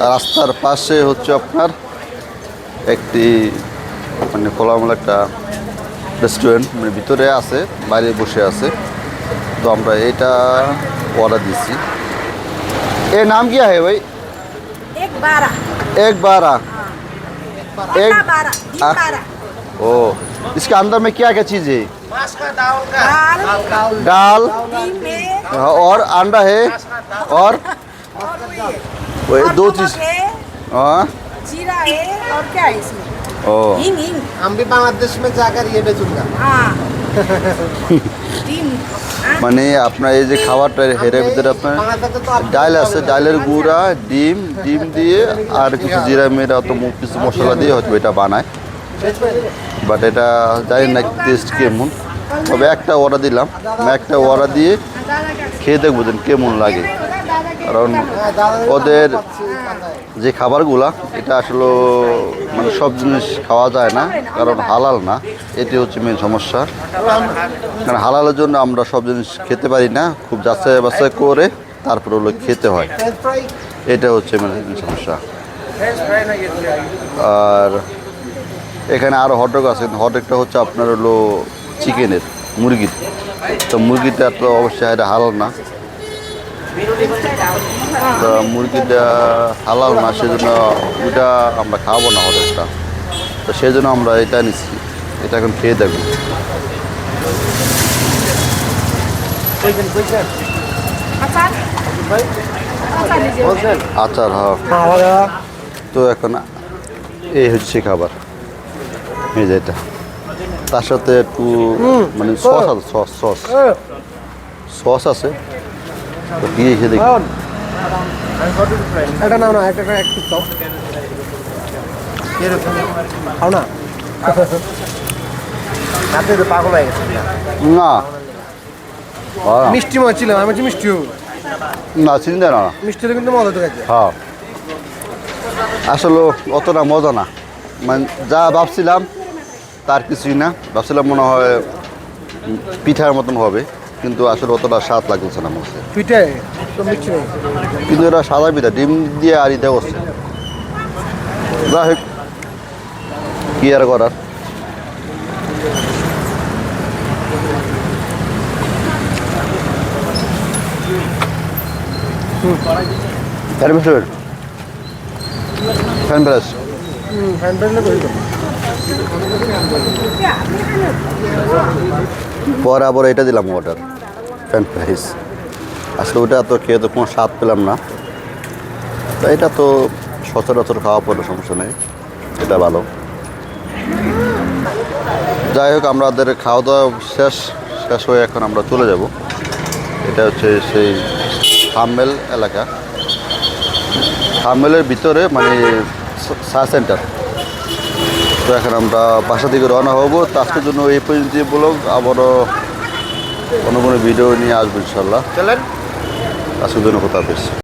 রাস্তার পাশে হচ্ছে আপনার একটি মানে খোলামেলা একটা রেস্টুরেন্ট, মানে ভিতরে আছে, বাইরে বসে আছে। তো আমরা এটা অর্ডার দিচ্ছি। এ নাম কি है भाई? एक बारह एक बारह एक अंडा बारह घी आ- बारह ओ इसके अंदर में क्या क्या चीज़ है? दाल दाल घी में और अंडा है और वो और दो नमक चीज़। है, हाँ जीरा है और क्या है इसमें ओ हींग हींग हम भी बांग्लादेश में जाकर ये बेचूंगा। हाँ ডিম মানে আপনার এই যে খাবারটা এর ভিতরে আপনার बांग्लादेश तो आप ডাল আছে, ডালের গুঁড়া, ডিম দিয়ে আর কিছু জিরা মেরা তো কিছু মশলা দিয়ে হয়তো এটা বানায়। বাট এটা জানি না টেস্ট কেমন। তবে একটা অর্ডার দিলাম, আমি একটা অর্ডার দিয়ে খেয়ে দেখবো যে কেমন লাগে। কারণ ওদের যে খাবারগুলা এটা আসলে মানে সব জিনিস খাওয়া যায় না, কারণ হালাল না। এটি হচ্ছে মেন সমস্যা। কারণ হালালের জন্য আমরা সব জিনিস খেতে পারি না, খুব যাচাই বাছাই করে তারপর হলো খেতে হয়। फ्रेंच फ्राई এটা হচ্ছে মেন সমস্যা। আর এখানে আরও হটডগ আছে, কিন্তু হটডগটা হচ্ছে আপনার হলো চিকেনের, মুরগির। তো মুরগিটা তো অবশ্যই এটা হালাল না। তো মুরগিটা হালাল না, সেজন্য ওইটা আমরা খাবো না হটডগটা। তো সেই জন্য আমরা এটা নিচ্ছি, এটা এখন খেয়ে দেখবো। আচার আচার लीजिए আচার, হ্যাঁ। তো এখন এই হচ্ছে খাবার, এই যে এটা। তার সাথে একটু মানে সস আছে, সস আছে। তো দিয়ে খেয়ে দেখি। এটা নাও না, একটা এক পিস দাও। খাও না। আপনি তো পাগল হয়ে গেছেন। না মিষ্টি মনে ছিল, আমি বলছি মিষ্টি হোক। না, চিন্তা না। মিষ্টি হলে কিন্তু মজা তো খাইছে। হ্যাঁ, আসলে অতটা মজা না। মানে যা ভাবছিলাম তার কিছুই না। ভাবছিলাম মনে হয় পিঠার মতন হবে, কিন্তু আসলে অতটা স্বাদ লাগছে না আমার কাছে। পিঠে তো মিষ্টি নেই। কিন্তু এটা সাদা পিঠা, ডিম দিয়ে আর ইটা করছে। যাই হোক, কি আর করার। ফ্যান ব্রাশ হ্যান্ডেলে করি তো। পরে আবার এটা দিলাম অর্ডার, ফ্রেঞ্চ ফ্রাইস। আসলে ওটা তো খেয়ে তো কোনো স্বাদ পেলাম না। তা এটা তো সচরাচর খাওয়া পড়লে সমস্যা নেই, এটা ভালো। যাই হোক, আমাদের খাওয়া দাওয়া শেষ হয়ে এখন আমরা চলে যাব। এটা হচ্ছে সেই থামমেল এলাকা, থামমেলের ভিতরে মানে চা সেন্টার। তো এখন আমরা বাসা থেকে রওনা হব। তো আজকের জন্য এই পর্যন্ত ব্লগ, আবারও কোনো ভিডিও নিয়ে আসবো ইনশাল্লাহ। চলেন। আজকের জন্য কথা হাফেজ।